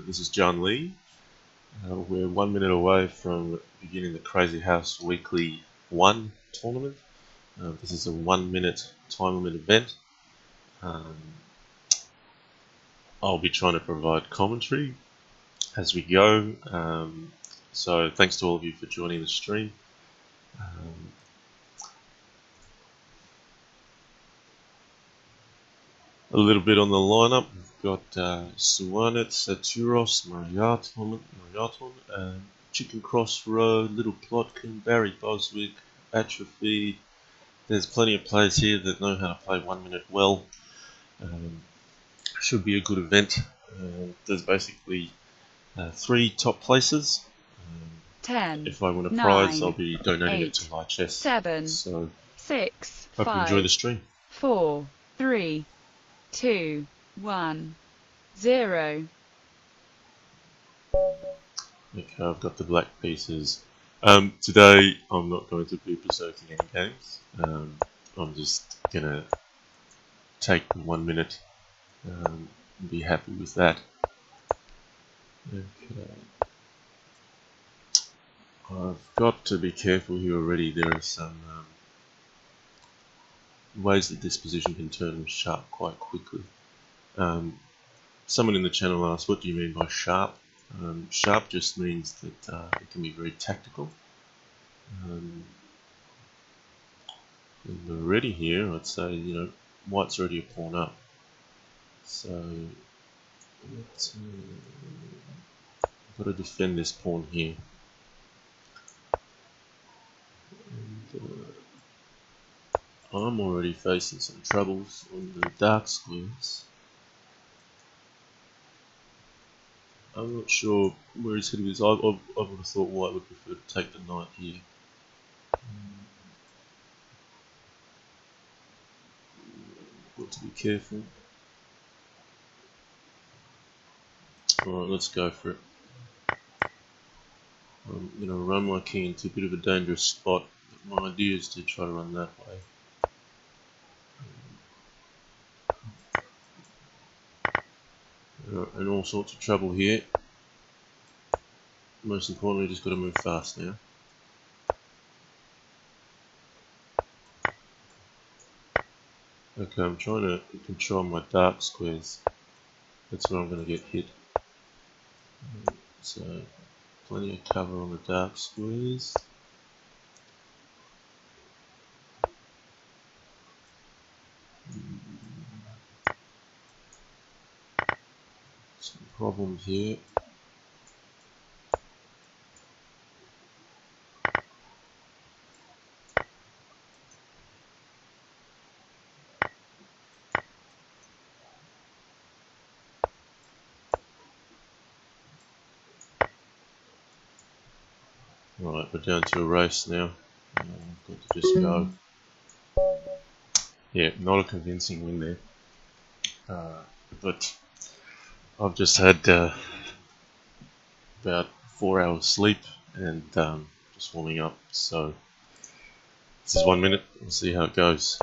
This is JannLee. We're 1 minute away from beginning the Crazyhouse Weekly 1 tournament. This is a 1 minute time limit event. I'll be trying to provide commentary as we go. So thanks to all of you for joining the stream. A little bit on the lineup. We've got Suwanet, Saturos, Mariaton, Chicken Crossroad, Little Plotkin, Barry Boswick, Atrophy. There's plenty of players here that know how to play 1 minute well. Should be a good event. There's basically 3 top places. 10. If I win a 9, prize, I'll be donating 8, it to Light Chess. 7. So 6. hope 5. you enjoy the stream. 4. 3. 2. 1. 0. Okay, I've got the black pieces. Today I'm not going to be berserking any games. I'm just gonna take the 1 minute and be happy with that. Okay. I've got to be careful here already. There are some ways that this position can turn sharp quite quickly. Someone in the channel asked, what do you mean by sharp? Sharp just means that it can be very tactical. And we're ready here. I'd say, white's already a pawn up. So let's got to defend this pawn here. And, I'm already facing some troubles on the dark squares. I'm not sure where he's heading this. I would have thought white would prefer to take the knight here. Got to be careful. Alright, let's go for it. I'm going to run my king into a bit of a dangerous spot, but my idea is to try to run that way. And all sorts of trouble here. Most importantly, just got to move fast now. Okay, I'm trying to control my dark squares. That's where I'm going to get hit. So, plenty of cover on the dark squares. Some problems here. Right, we're down to a race now. I've got to just go. Yeah, not a convincing win there. But I've just had about 4 hours sleep and just warming up. So this is 1 minute. We'll see how it goes.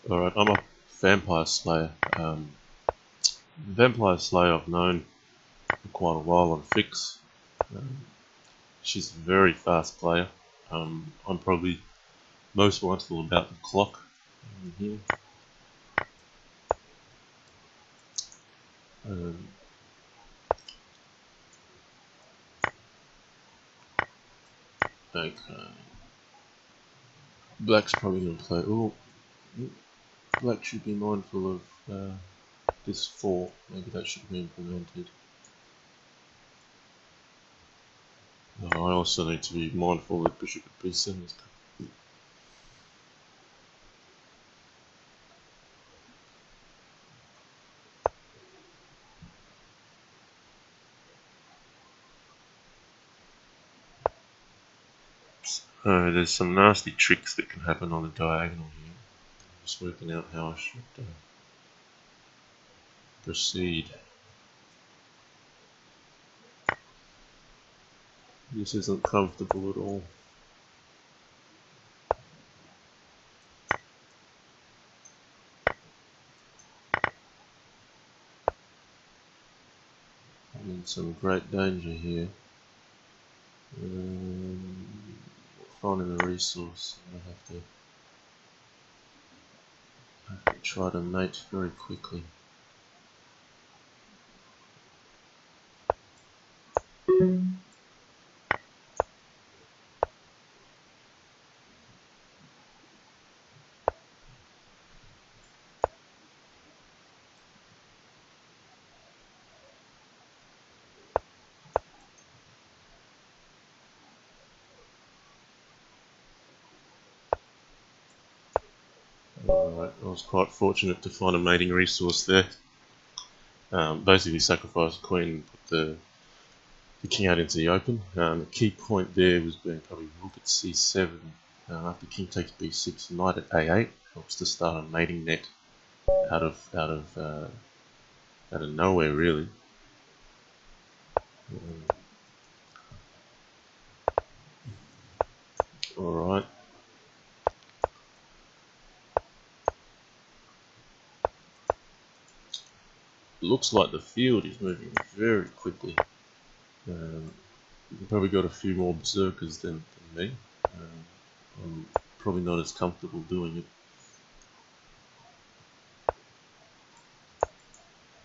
Alright, I'm a Vampire Slayer. Vampire Slayer I've known for quite a while on Fix. She's a very fast player. I'm probably most mindful about the clock here. Okay. Black's probably going to play. Oh, Black should be mindful of this 4. Maybe that should be implemented. I also need to be mindful that Bishop at B7 is there's some nasty tricks that can happen on the diagonal here. Just working out how I should proceed. This isn't comfortable at all. I'm in some great danger here. Finding a resource. I have to try to mate very quickly. Alright, I was quite fortunate to find a mating resource there. Basically sacrifice the queen and put the king out into the open. The key point there was being probably rook at c7. After king takes b6, knight at a8 helps to start a mating net out of nowhere, really. Alright. Looks like the field is moving very quickly. You've probably got a few more berserkers than me. I'm probably not as comfortable doing it.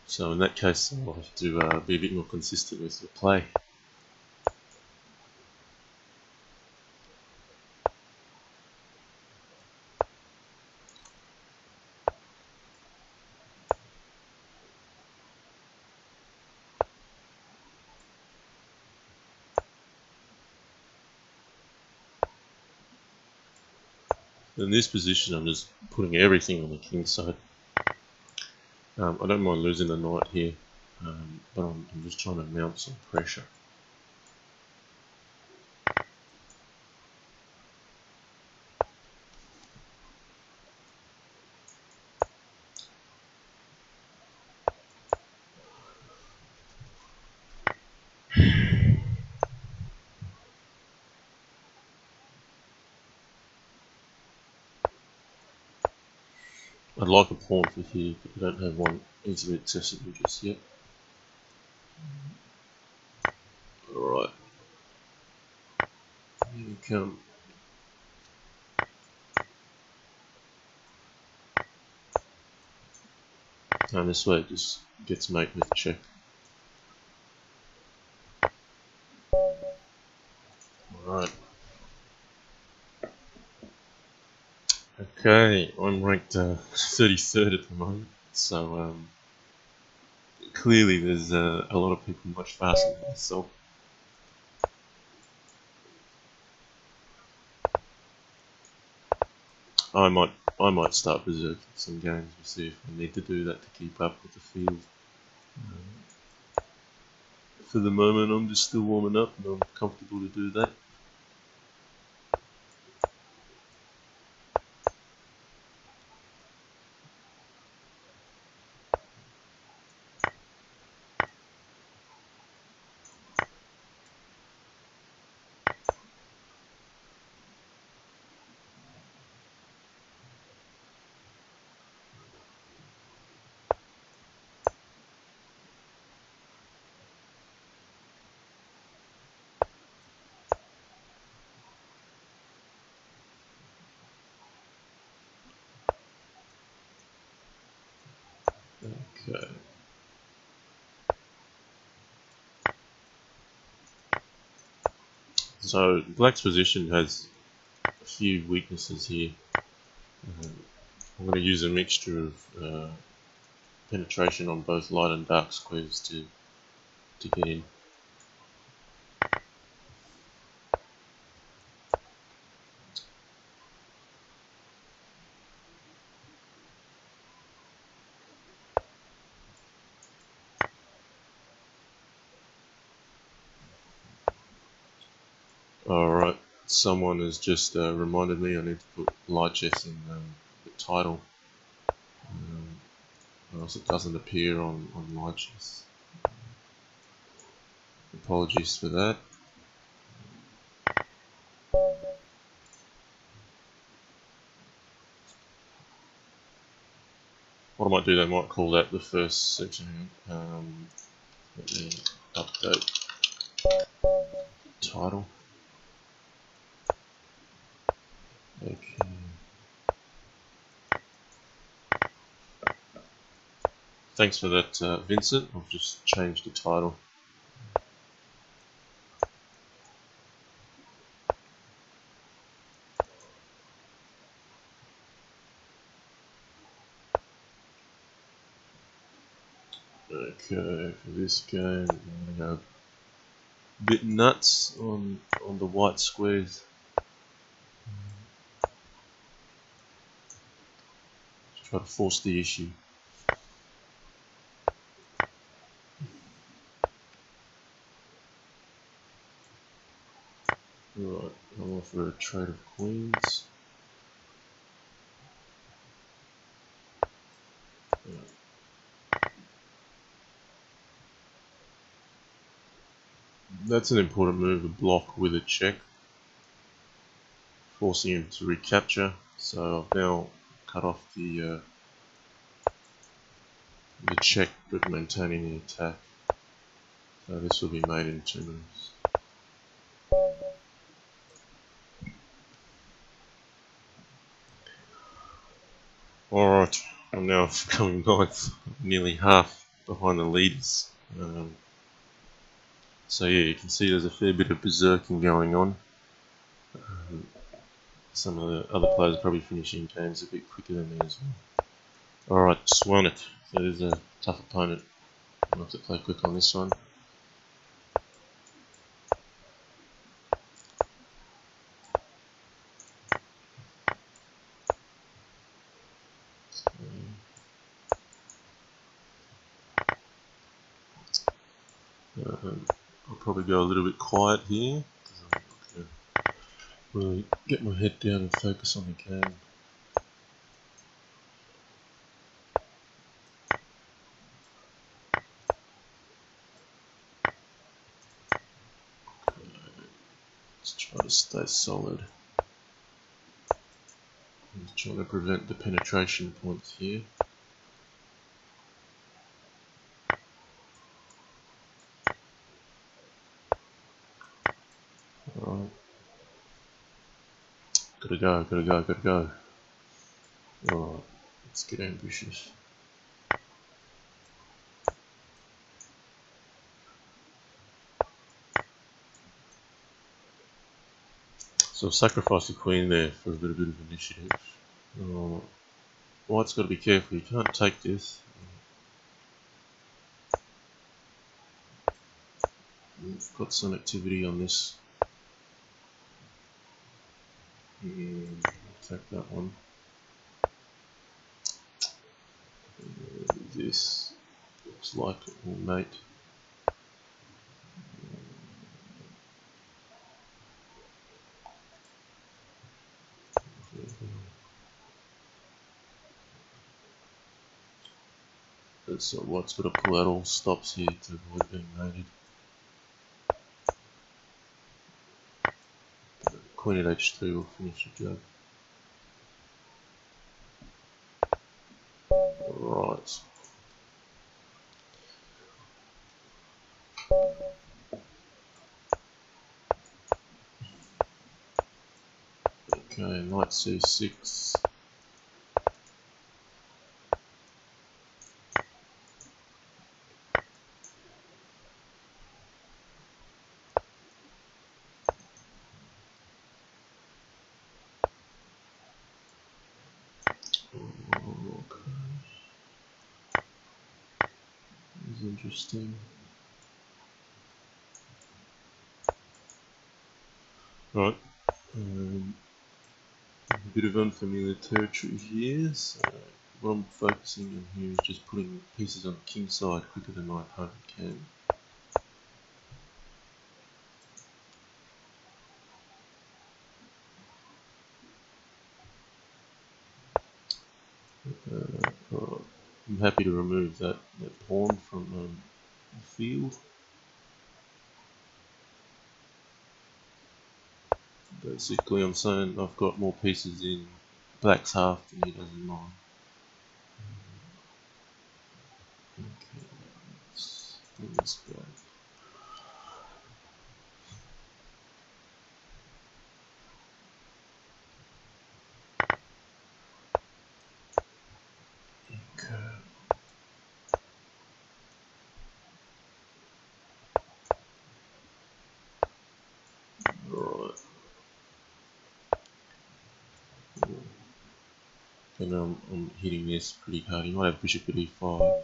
So in that case, I'll have to be a bit more consistent with the play. In this position, I'm just putting everything on the king's side. I don't mind losing the knight here, but I'm just trying to mount some pressure. I'd like a pawn for here, but I don't have one easily accessible just yet. Alright, here we come. And this way it just gets mate with check. Alright. Okay, I'm ranked 33rd at the moment, so clearly there's a lot of people much faster than myself. I might start berserking some games to see if I need to do that to keep up with the field. For the moment, I'm just still warming up, and I'm comfortable to do that. Okay. So Black's position has a few weaknesses here. I'm going to use a mixture of penetration on both light and dark squares to get in. Alright, someone has just reminded me I need to put light chess in the title, or else it doesn't appear on light chess. Apologies for that. what I might do, they might call that the first section. Let me update title. Okay. Thanks for that, Vincent. I've just changed the title. Okay, for this game, I'm gonna go a bit nuts on the white squares. Just try to force the issue. Right, I'll offer a trade of queens. That's an important move, a block with a check, forcing him to recapture. So I've now cut off the check but maintaining the attack. So this will be made in 2 moves. Alright, I'm now coming ninth, nearly half behind the leaders. So yeah, you can see there's a fair bit of berserking going on. Some of the other players are probably finishing games a bit quicker than me as well. Alright, Swan it. So there's a tough opponent. I'll have to play quick on this one. I'll probably go a little bit quiet here, because I'm going to really get my head down and focus on the game. Let's try to stay solid. I'm trying to prevent the penetration points here. Alright. Gotta go. Alright, let's get ambitious. So I've sacrificed the queen there for a little bit of initiative. White's got to be careful, you can't take this. We've got some activity on this. Take that one. This looks like it will mate. So White's got to pull out all stops here to avoid being mated. Queen at h2 will finish the job. Right. Okay, knight c6. Okay. This is interesting. Right. A bit of unfamiliar territory here, so what I'm focusing on here is just putting pieces on the king side quicker than my opponent can. Right. I'm happy to remove that pawn from the field. Basically I'm saying I've got more pieces in black's half than he does in mine. Let's go. Okay. Right. And I'm hitting this pretty hard. You might have bishop at e5.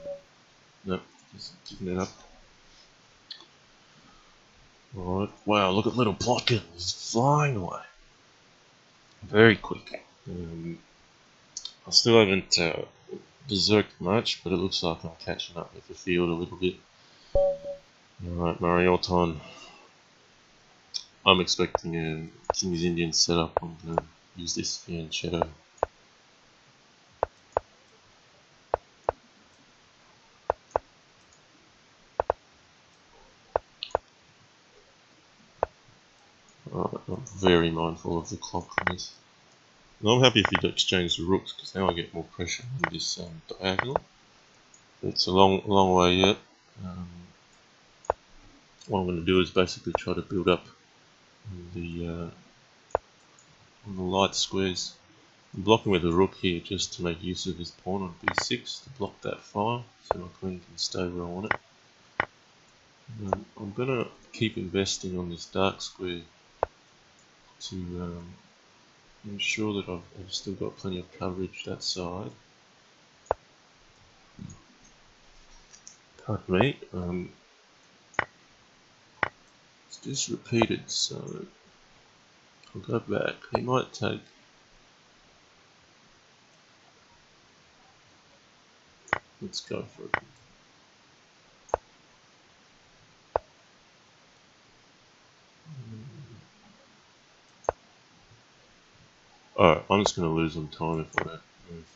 Nope, just giving it up. Alright, wow, look at little Plotkin. He's flying away. Very quick. I still haven't berserked much, but it looks like I'm catching up with the field a little bit. Alright, Marioton. I'm expecting a King's Indian setup. I'm going to use this fianchetto. Alright, I'm very mindful of the clock on this. And I'm happy if you exchange the rooks, because now I get more pressure on this diagonal. It's a long way yet. What I'm going to do is basically try to build up on the light squares. I'm blocking with the rook here just to make use of his pawn on b6 to block that file, so my queen can stay where I want it. I'm going to keep investing on this dark square to ensure that I've still got plenty of coverage that side. Pardon me. It's just repeated, so I'll go back. He might take. Let's go for it. Alright, I'm just going to lose on time if I don't move.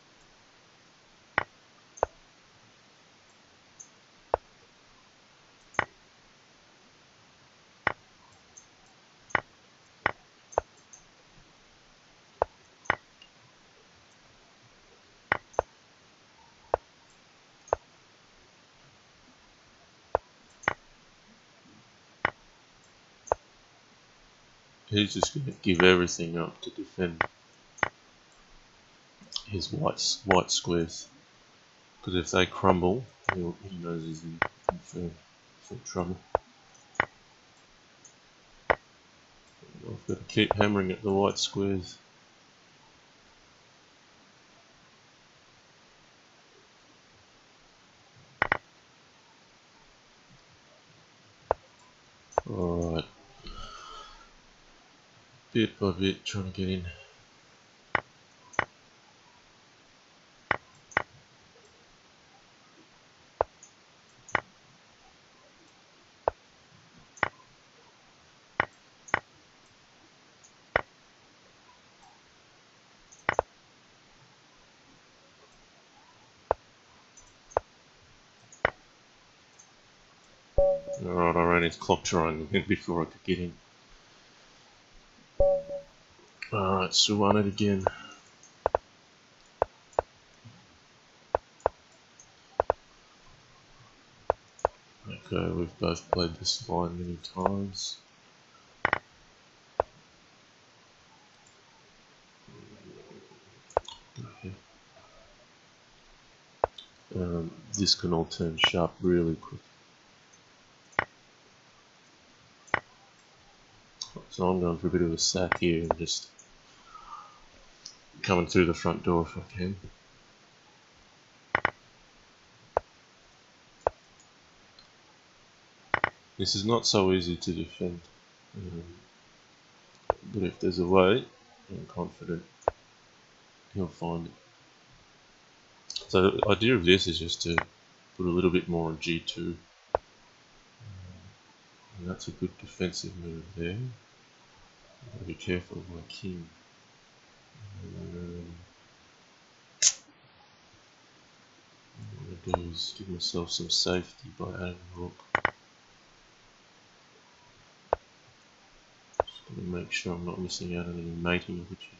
He's just going to give everything up to defend his white squares. Because if they crumble, he knows he's in for trouble. I've got to keep hammering at the white squares. Alright. Bit by bit, trying to get in. Alright, I ran his clock triangle before I could get in. Alright, so won it again. Okay, we've both played this line many times. Okay. This can all turn sharp really quick. So I'm going for a bit of a sack here and just coming through the front door if I can. This is not so easy to defend, but if there's a way, I'm confident he'll find it. So the idea of this is just to put a little bit more on g2, and that's a good defensive move there. Gotta be careful of my king. What I'm going to do is give myself some safety by adding a rook. Just going to make sure I'm not missing out on any mating opportunities.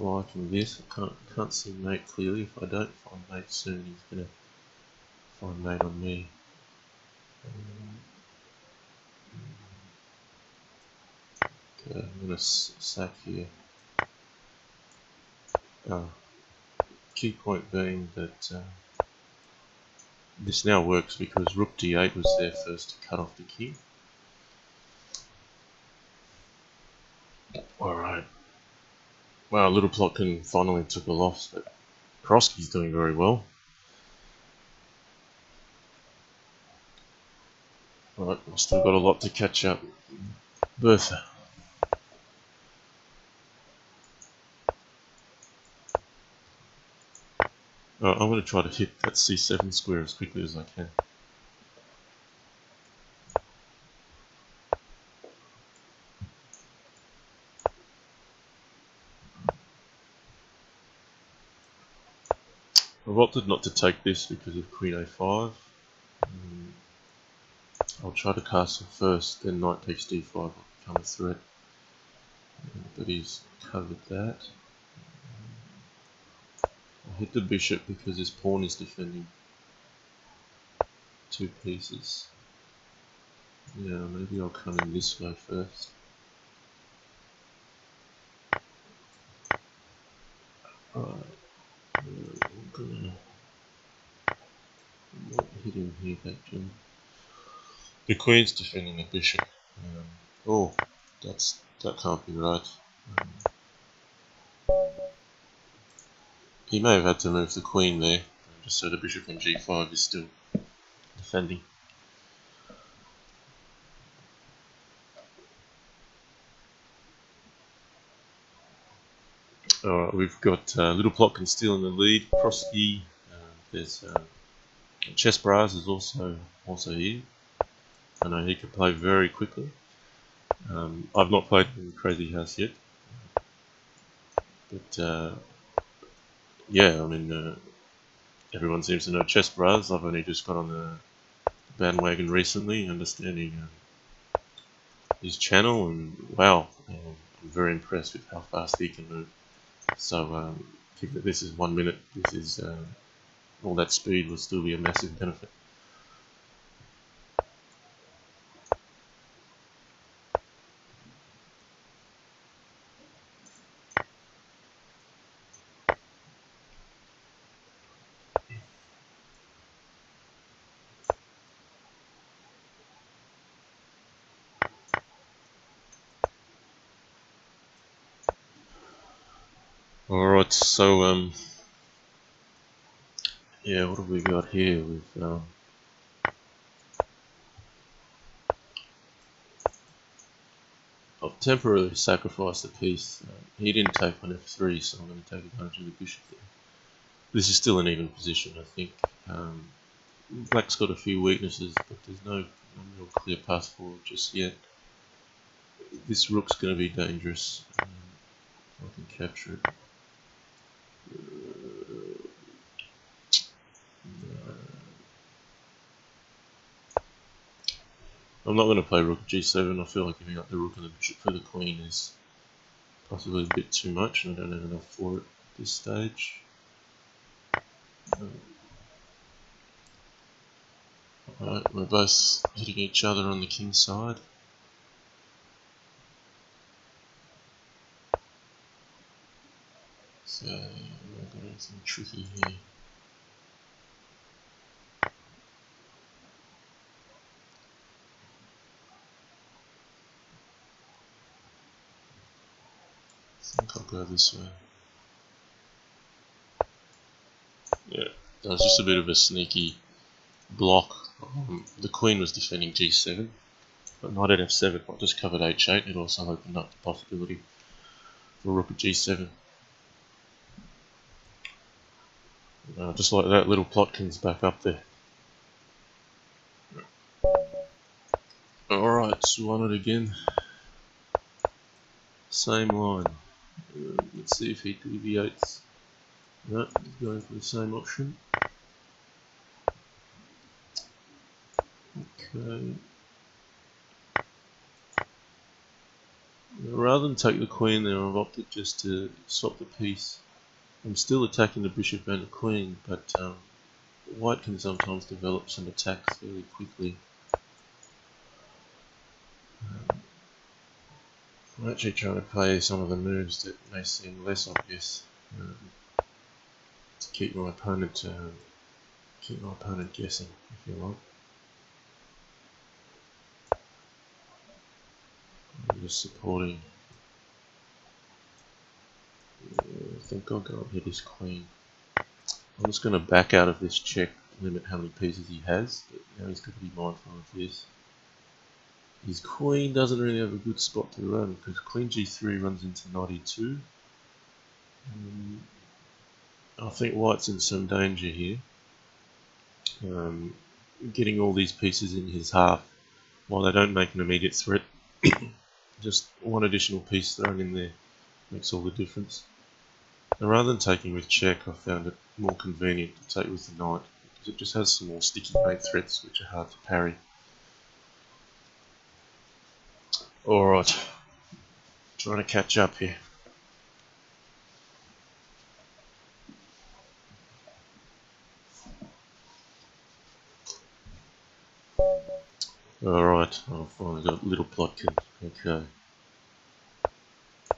liking this. I can't see mate clearly. If I don't find mate soon, he's gonna find mate on me. Okay, I'm gonna sack here. Key point being that this now works because rook d8 was there first to cut off the king. Alright. Wow, Little Plotkin finally took a loss, but Krosky's doing very well. Alright, I've still got a lot to catch up. Bertha. I'm going to try to hit that c7 square as quickly as I can. I've opted not to take this because of queen a5. I'll try to castle first, then knight takes d5 will become a threat. But he's covered that. I'll hit the bishop because his pawn is defending 2 pieces. Yeah, maybe I'll come in this way first. Alright, I'm not hitting here that Jim. The queen's defending the bishop. Oh, that can't be right. He may have had to move the queen there, just so the bishop on g5 is still defending. Alright, we've got Little Plotkin still in the lead. Krosky, there's Chess Bras is also here. I know he can play very quickly. I've not played in Crazyhouse yet, but yeah, I mean, everyone seems to know Chess Bras. I've only just got on the bandwagon recently, understanding his channel, and wow, I'm very impressed with how fast he can move. So, given that this is 1 minute, this is all that speed will still be a massive benefit. Alright, so yeah, what have we got here? We've I've temporarily sacrificed a piece. He didn't take on f3, so I'm going to take advantage of the bishop there. This is still an even position, I think. Black's got a few weaknesses, but there's no real clear path forward just yet. This rook's going to be dangerous. If I can capture it. I'm not going to play rook g7. I feel like giving up the rook and the bishop for the queen is possibly a bit too much, and I don't have enough for it at this stage. Alright, we're both hitting each other on the king side. So, I'm not got anything tricky here. I think I'll go this way. Yeah, that was just a bit of a sneaky block. The queen was defending g7, but knight at f7, I just covered h8. It also opened up the possibility for rook at g7. Just like that, Little Plotkin's back up there. Alright, so on it again. Same line. Let's see if he deviates. No, he's going for the same option. Okay. No, Rather than take the queen there, I've opted just to swap the piece. I'm still attacking the bishop and the queen, but white can sometimes develop some attacks fairly quickly. I'm actually trying to play some of the moves that may seem less obvious to keep my opponent guessing, if you like. I'm just supporting. I think I'll go and hit his queen. I'm just going to back out of this check, limit how many pieces he has, but now he's got to be mindful of this. His queen doesn't really have a good spot to run, because queen g3 runs into knight e2. I think white's in some danger here. Getting all these pieces in his half, while they don't make an immediate threat, just one additional piece thrown in there makes all the difference. And rather than taking with check, I found it more convenient to take with the knight, because it just has some more sticky mate threats which are hard to parry. Alright, trying to catch up here. Alright, I've finally got little plotkin. Okay.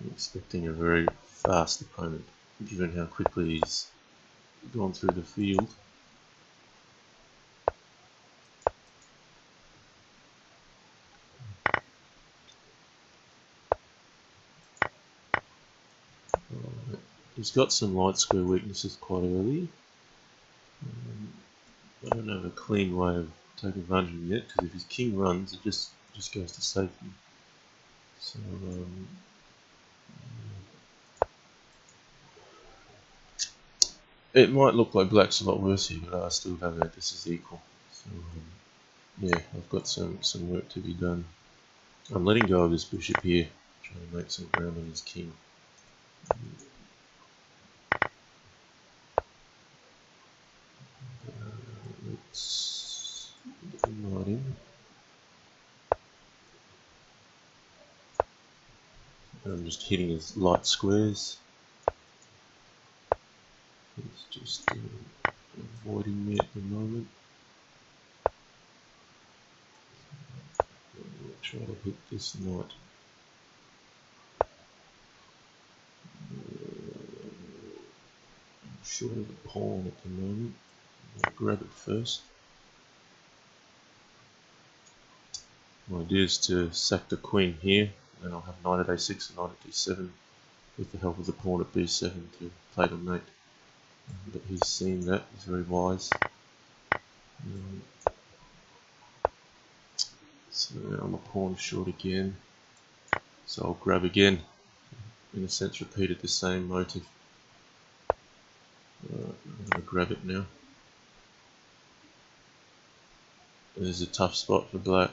I'm expecting a very fast opponent, given how quickly he's gone through the field. He's got some light square weaknesses quite early. I don't have a clean way of taking advantage of him yet, because if his king runs, it just goes to safety. So, it might look like black's a lot worse here, but I still have it. This is equal. So, yeah, I've got some work to be done. I'm letting go of this bishop here, trying to make some ground on his king. Let's get him right in. I'm just hitting his light squares. He's just avoiding me at the moment. I'll try to hit this knight. I'm short of a pawn at the moment. I'll grab it first. My idea is to sack the queen here, and I'll have knight at a6 and knight at d7 with the help of the pawn at b7 to play the mate. But he's seen that, he's very wise. So I'm a pawn short again, so I'll grab again, in a sense repeated the same motive. I'm going to grab it now. There's a tough spot for black.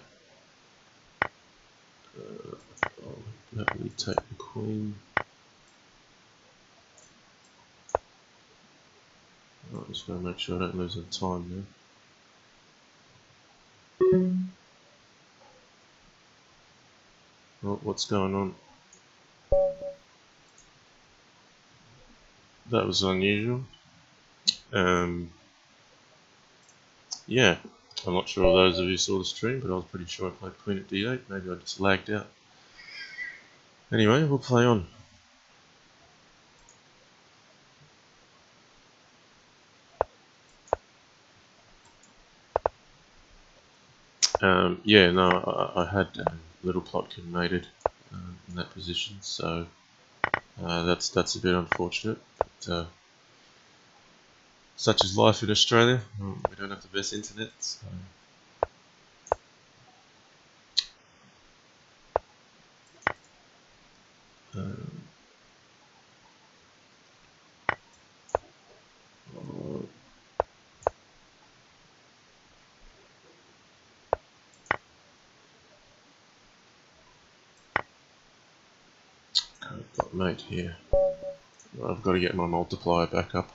I'll happily take the queen. I'm just going to make sure I don't lose any time now. Oh, what's going on? That was unusual. Yeah, I'm not sure if those of you saw the stream, but I was pretty sure I played queen at d8. Maybe I just lagged out. Anyway, we'll play on. Yeah, no, I had little plotkin mated in that position, so that's a bit unfortunate. But, such is life in Australia. We don't have the best internet, so. I've got mate here. I've got to get my multiplier back up.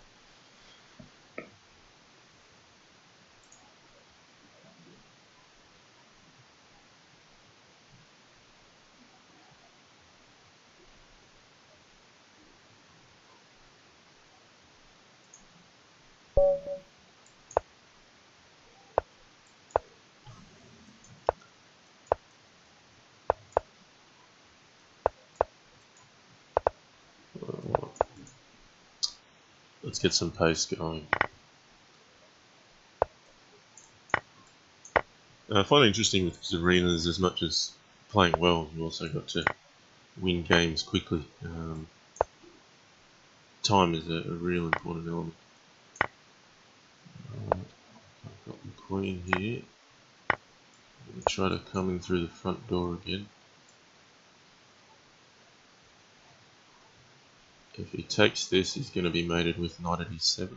Let's get some pace going. I find it interesting with these arenas, as much as playing well, you also got to win games quickly. Time is a real important element. I've got the queen here. I'm going to try to come in through the front door again. If he takes this, he's going to be mated with knight at e7.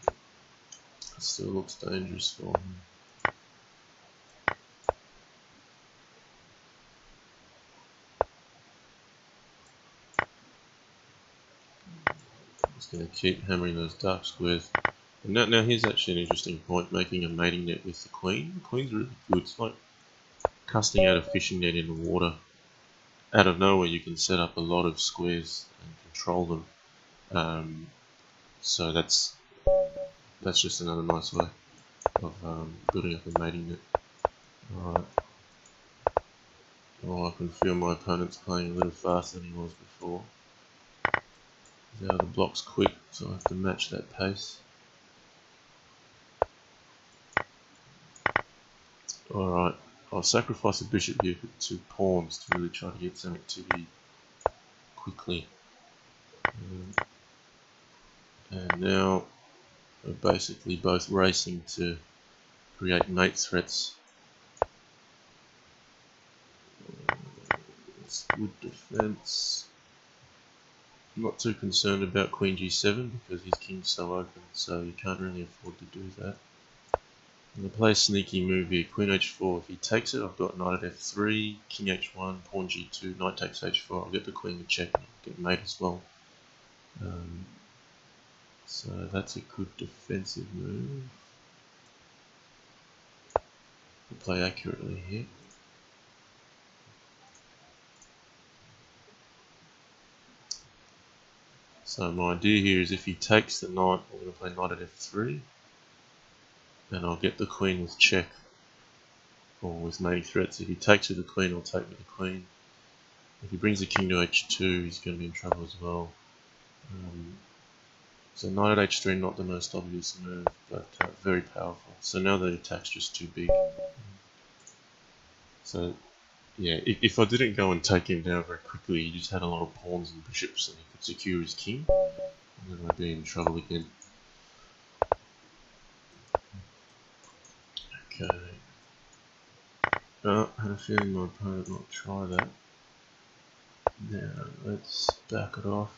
It still looks dangerous for him. Just going to keep hammering those dark squares. And now here's actually an interesting point, making a mating net with the queen. The queen's really good. It's like casting out a fishing net in the water. Out of nowhere you can set up a lot of squares and control them. So that's just another nice way of building up a mating net. Alright. Oh, I can feel my opponent's playing a little faster than he was before. He's out of the blocks quick, so I have to match that pace. Alright, I'll sacrifice a bishop here for 2 pawns to really try to get some activity quickly. And now we're basically both racing to create mate threats. It's good defense. I'm not too concerned about queen g7 because his king's so open, so you can't really afford to do that. I'm going to play a sneaky move here, queen h4. If he takes it, I've got knight at f3, king h1, pawn g2, knight takes h4. I'll get the queen to check and I'll get mate as well. So that's a good defensive move. We'll play accurately here. So my idea here is if he takes the knight, I'm going to play knight at f3. And I'll get the queen with check, or with mating threats. If he takes with the queen, I'll take with the queen. If he brings the king to h2, he's going to be in trouble as well. So knight at h3, not the most obvious move, but very powerful. So now the attack's just too big. So yeah, if I didn't go and take him down very quickly, he just had a lot of pawns and bishops and he could secure his king, and then I'd be in trouble again. Okay. I had a feeling my opponent might try that. Now let's back it off.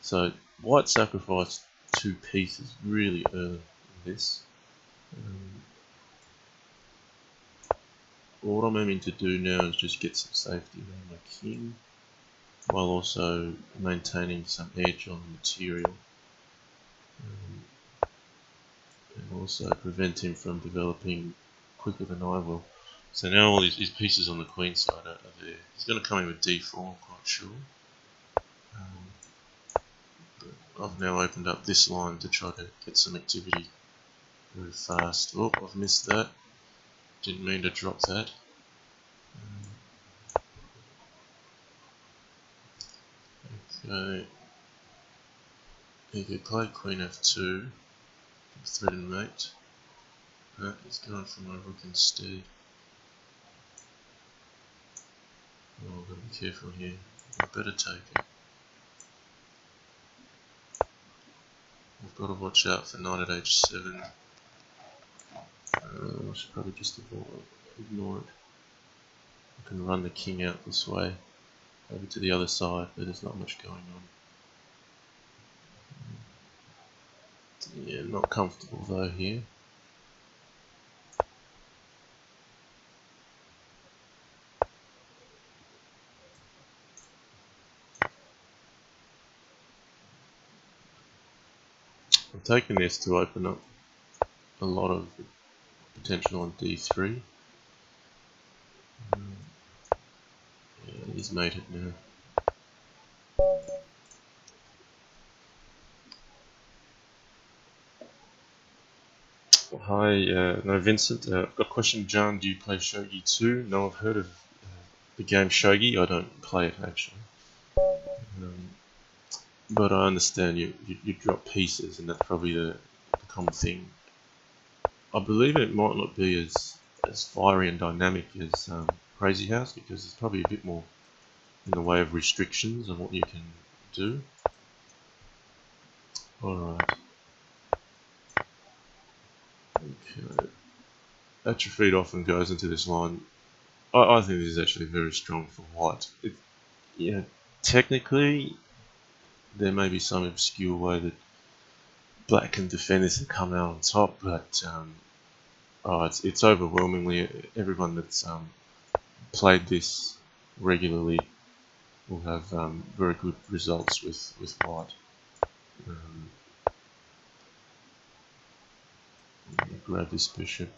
So white sacrificed 2 pieces really early in this. What I'm aiming to do now is just get some safety around my king, while also maintaining some edge on the material, and also prevent him from developing quicker than I will. So now all his pieces on the queen side are there. He's going to come in with d4, I'm quite sure. But I've now opened up this line to try to get some activity very fast. Oh, I've missed that. Didn't mean to drop that. Okay. He could play queen f2, threaten mate. He's going for my rook instead. Oh, I've got to be careful here. I better take it. I've got to watch out for knight at h7. I should probably just ignore it. I can run the king out this way, over to the other side, but there's not much going on. Yeah, not comfortable though here. I'm taking this to open up a lot of potential on d3. Yeah, he's made it now. Hi, no, Vincent. I've got a question, John. Do you play Shogi too? No, I've heard of the game Shogi. I don't play it actually, um, but I understand you drop pieces, and that's probably the common thing. I believe it might not be as fiery and dynamic as Crazyhouse because there's probably a bit more in the way of restrictions on what you can do. All right. Okay. Atrophied often goes into this line. I think this is actually very strong for white. You know, technically, there may be some obscure way that black can defend this and come out on top, but it's overwhelmingly everyone that's played this regularly will have very good results with white. Um, grab this bishop.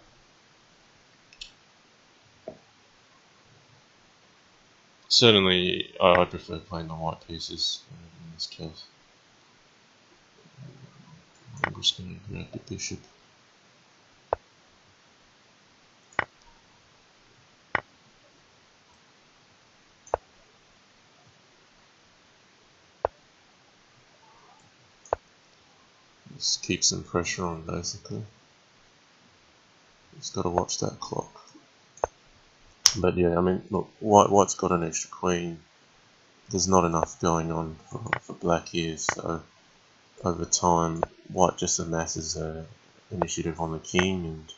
Certainly, I prefer playing the white pieces in this case. I'm just going to grab the bishop. Just keep some pressure on basically. Just got to watch that clock. But yeah, I mean, look, white's got an extra queen. There's not enough going on for black here, so over time, white just amasses initiative on the king, and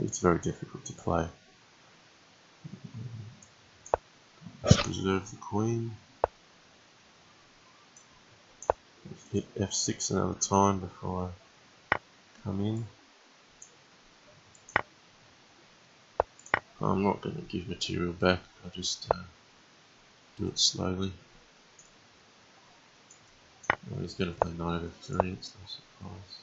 it's very difficult to play. Let's preserve the queen. Hit f6 another time before I come in. I'm not going to give material back, I'll just do it slowly. Oh, he's going to play knight f3, it's no surprise.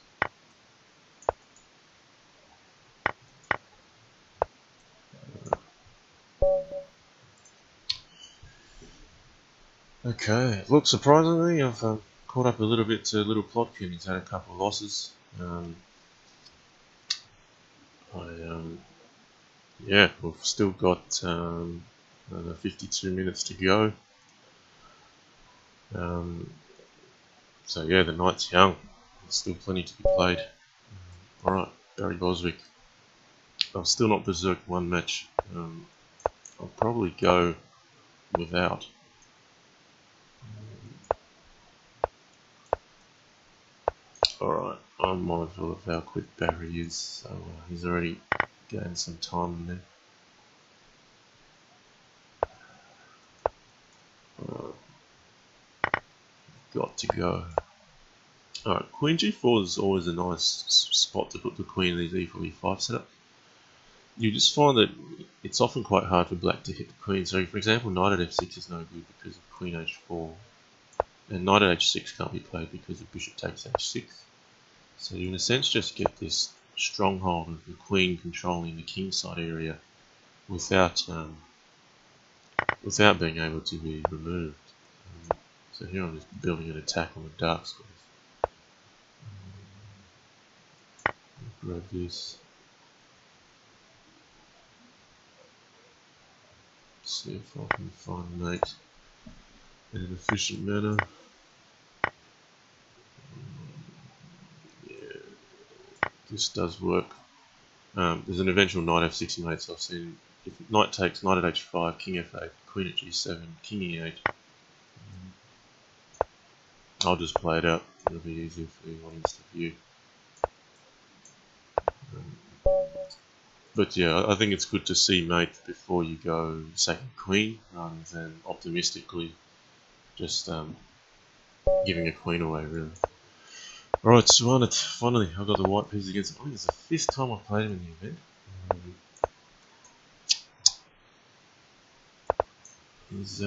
Okay, look, surprisingly, I've caught up a little bit to Little Plotkin. He's had a couple of losses. Yeah, we've still got another 52 minutes to go. So yeah, the night's young. There's still plenty to be played. Alright, Barry Boswick. I've still not berserked one match. I'll probably go without. Alright, I'm mindful of how quick Barry is, so he's already gained some time in there. Got to go. Alright, Queen G4 is always a nice spot to put the Queen in these E4, E5 setup. You just find that it's often quite hard for black to hit the Queen. So for example, Knight at F6 is no good because of Queen H4. And Knight at H6 can't be played because of Bishop takes H6. So you in a sense just get this stronghold of the Queen controlling the King side area without being able to be removed. So here I'm just building an attack on the dark squares. Grab this. See if I can find a mate in an efficient manner. Yeah, this does work. There's an eventual knight f6 mate, so I've seen if knight takes, knight at h5, king f8, queen at g7, king e8. I'll just play it out, it'll be easier for the audience to view. But yeah, I think it's good to see mate before you go second queen, rather than optimistically just giving a queen away, really. Alright, Suanet, finally I got the white piece against him. I think it's the 5th time I've played him in the event. He's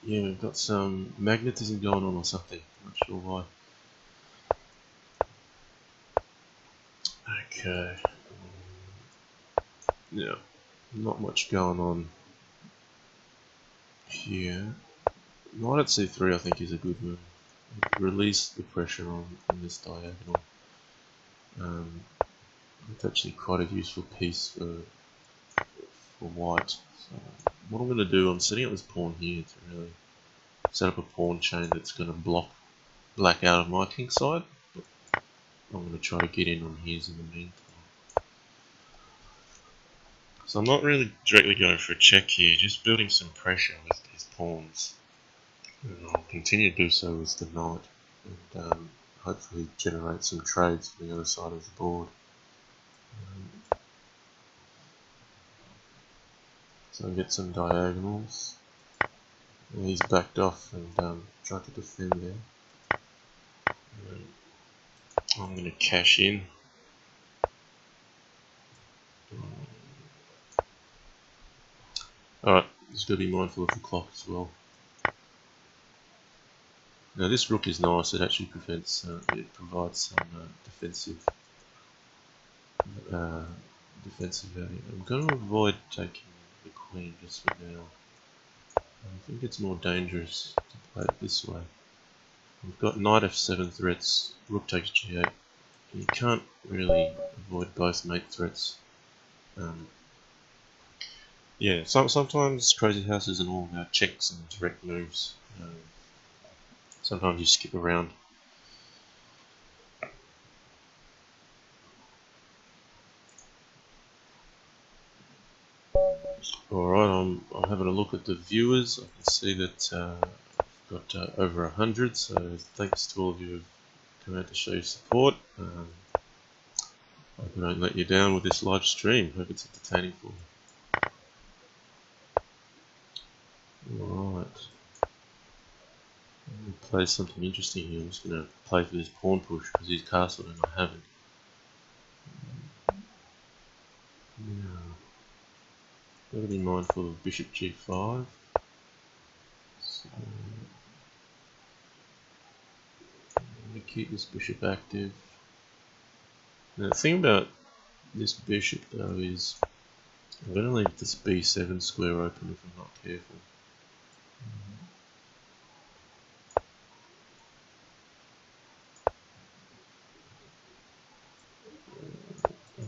yeah, we've got some magnetism going on or something, not sure why. Okay. Yeah, not much going on here. Knight at c3 I think is a good move. release the pressure on this diagonal. It's actually quite a useful piece for white. So what I'm going to do, I'm setting up this pawn here to really set up a pawn chain that's going to block black out of my king side. But I'm going to try to get in on his in the meantime. So I'm not really directly going for a check here, just building some pressure with these pawns. And I'll continue to do so with the knight, and hopefully generate some trades for the other side of the board. So I get some diagonals. And he's backed off and tried to defend there. I'm going to cash in. Alright, just got to be mindful of the clock as well. Now this rook is nice, it actually provides some defensive value. I'm going to avoid taking the queen just for now. I think it's more dangerous to play it this way. We've got knight f7 threats, rook takes g8. You can't really avoid both mate threats. Yeah, sometimes Crazyhouse isn't all about checks and direct moves. Sometimes you skip around. Alright, I'm having a look at the viewers. I can see that I've got over 100, so thanks to all of you who have come out to show your support. I hope I don't let you down with this live stream. Hope it's entertaining for you. Alright. I'm going to play something interesting here. I'm just going to play for this pawn push because he's castled and I haven't. Got to be mindful of bishop g5. So, let me keep this bishop active. Now the thing about this bishop though is I'm going to leave this b7 square open if I'm not careful.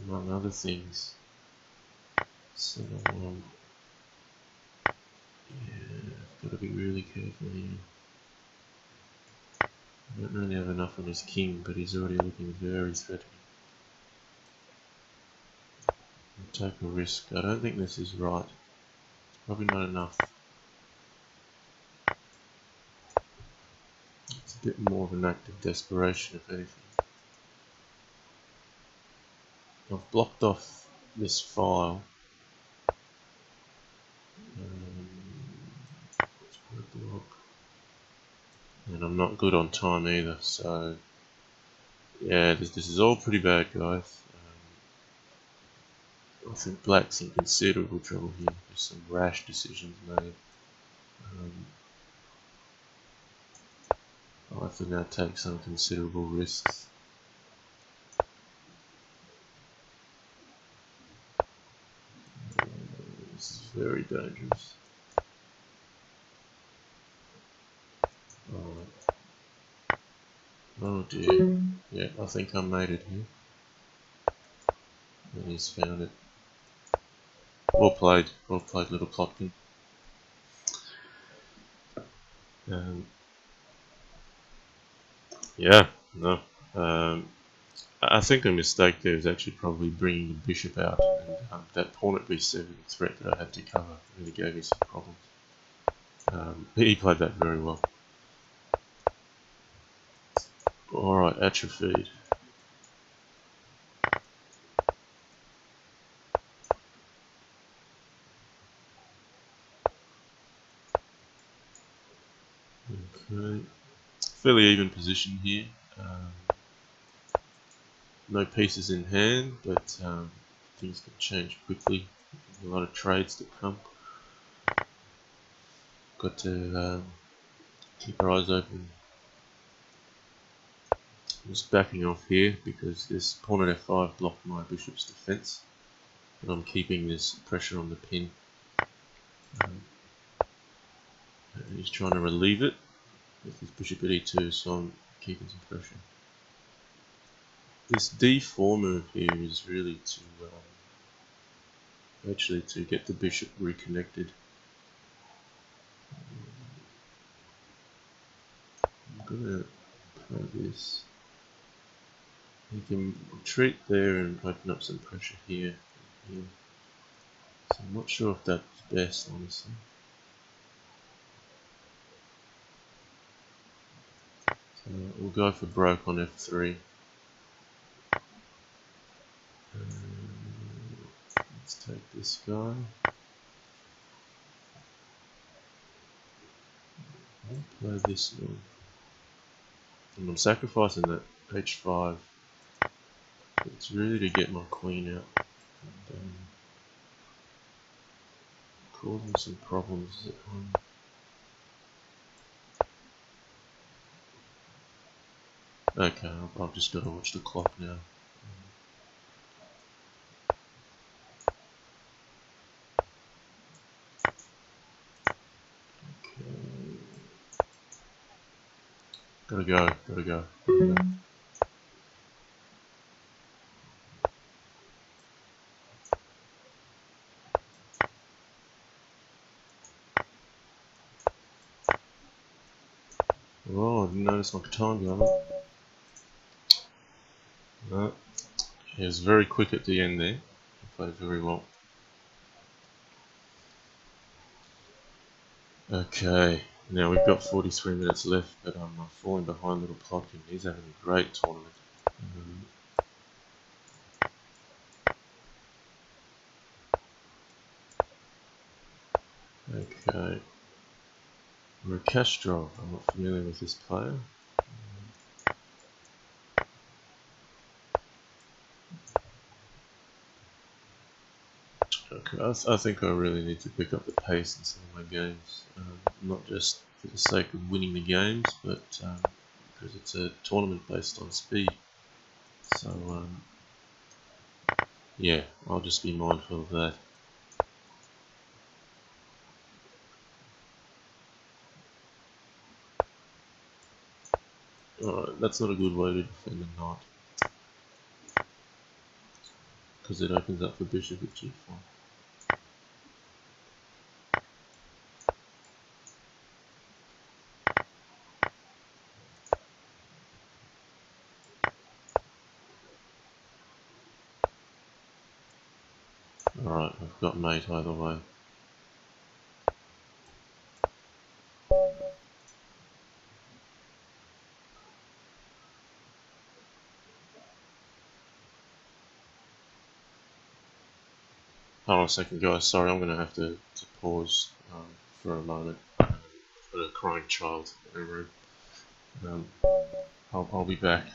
Among other things. So yeah, got to be really careful here. I don't really have enough on his king, but he's already looking very threatening. I'll take a risk. I don't think this is right. Probably not enough. It's a bit more of an act of desperation, if anything. I've blocked off this file. And I'm not good on time either, so yeah, this is all pretty bad, guys. I think black's in considerable trouble here. There's some rash decisions made. I'll have to now take some considerable risks. This is very dangerous. Oh dear. Yeah, I think I made it here. And he's found it. Well played, little Plotkin. Yeah, no. I think a mistake there is actually probably bringing the bishop out, and that pawn at b7 threat that I had to cover really gave me some problems. He played that very well. Alright, atrophied. Okay, fairly even position here. No pieces in hand, but things can change quickly. A lot of trades to come. Got to keep our eyes open. I'm just backing off here because this pawn at f5 blocked my bishop's defense, and I'm keeping this pressure on the pin. And he's trying to relieve it. with this bishop at e2, so I'm keeping some pressure. This d4 move here is really to actually to get the bishop reconnected. I'm gonna play this. You can retreat there and open up some pressure here. So I'm not sure if that's best, honestly. So we'll go for broke on f3. Let's take this guy. I'll play this one. And I'm sacrificing that h5. It's really to get my queen out and causing some problems at home. Okay, I've just got to watch the clock now. Okay. Gotta go. Oh, I didn't notice my time going. No, he was very quick at the end there. He played very well. Okay, now we've got 43 minutes left, but I'm falling behind little Plotkin. He's having a great tournament. Okay, Castro. I'm not familiar with this player. Okay, I think I really need to pick up the pace in some of my games, not just for the sake of winning the games, but because it's a tournament based on speed. So yeah, I'll just be mindful of that. Alright, that's not a good way to defend a knight, because it opens up for bishop at g4. Alright, I've got mate either way. Hold on a second, guys. Sorry, I'm going to have to pause for a moment. I've got a crying child in the room. I'll be back.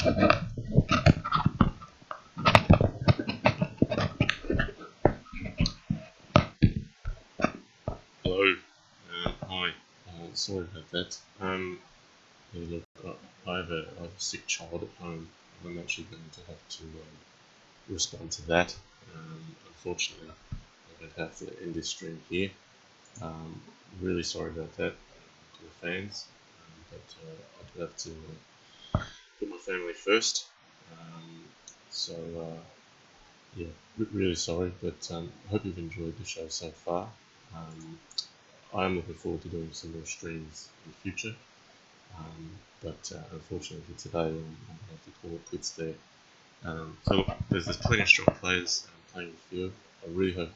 Hello. Hi. Sorry about that. Yeah, look, I have a sick child at home. I'm actually going to have to respond to that. Unfortunately, I'm going to have to end this stream here. Really sorry about that to the fans, but I do have to put my family first. So yeah, really sorry, but I hope you've enjoyed the show so far. Um, I'm looking forward to doing some more streams in the future, but unfortunately for today, I'm going to have to call it quits there. So look, there's plenty of strong players playing the field. I really hope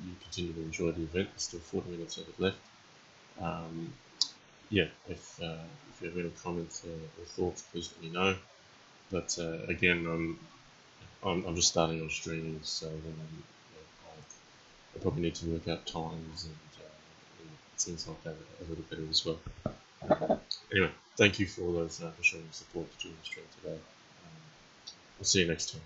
you continue to enjoy the event. There's still 40 minutes of it left. Yeah, if you have any comments or thoughts, please let me know. But again, I'm just starting on streaming, so I probably need to work out times and things like that a little better as well. Anyway, thank you for all those for showing support during the stream today. We'll see you next time.